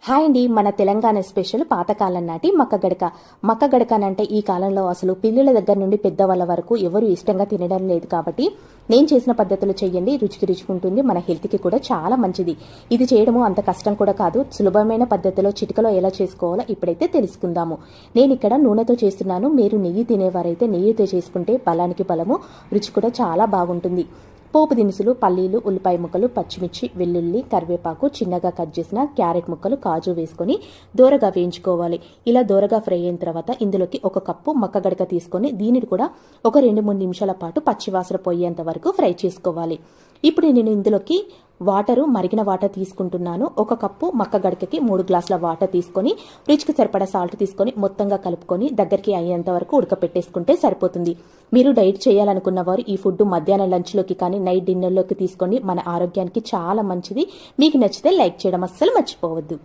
Hi అండి. మన Telangana special పాతకాలం నాటి మక్కగడక. మక్కగడకనంటే ఈ కాలంలో అసలు పిల్లల దగ్గర నుండి పెద్దవాళ్ళ వరకు ఎవరు ఇష్టంగా తినడం లేదు కాబట్టి నేను చేసిన పద్ధతిలో చెయ్యండి. రుచికి రుచుకుంటుంది, మన హెల్త్కి కూడా చాలా మంచిది. ఇది చేయడము అంత కష్టం కూడా కాదు. సులభమైన పద్ధతిలో చిటికలో ఎలా చేసుకోవాలో ఇప్పుడైతే తెలుసుకుందాము. నేను ఇక్కడ నూనెతో చేస్తున్నాను. మీరు నెయ్యి తినేవారైతే నెయ్యితో చేసుకుంటే బలానికి బలము, రుచి కూడా చాలా బాగుంటుంది. పోపు దినుసులు, పల్లీలు, ఉల్లిపాయ ముక్కలు, పచ్చిమిర్చి, వెల్లుల్లి, కరివేపాకు, చిన్నగా కట్ చేసిన క్యారెట్ ముక్కలు, కాజు వేసుకొని దోరగా వేయించుకోవాలి. ఇలా దోరగా ఫ్రై అయిన తర్వాత ఇందులోకి 1 కప్పు మక్కగడక తీసుకొని దీనిని కూడా ఒక 2-3 నిమిషాల పాటు పచ్చివాసన పోయేంత వరకు ఫ్రై చేసుకోవాలి. ఇప్పుడు నేను ఇందులోకి మరిగిన వాటర్ తీసుకుంటున్నాను. 1 కప్పు మక్కగడకకి 3 గ్లాసుల వాటర్ తీసుకొని రుచికి సరిపడా సాల్ట్ తీసుకొని మొత్తంగా కలుపుకొని దగ్గరికి అయ్యేంత వరకు ఉడకపెట్టేసుకుంటే సరిపోతుంది. మీరు డైట్ చేయాలనుకున్న వారు ఈ ఫుడ్ మధ్యాహ్నం లంచ్లోకి కానీ నైట్ డిన్నర్లోకి తీసుకొని మన ఆరోగ్యానికి చాలా మంచిది. మీకు నచ్చితే లైక్ చేయడం అస్సలు మర్చిపోవద్దు.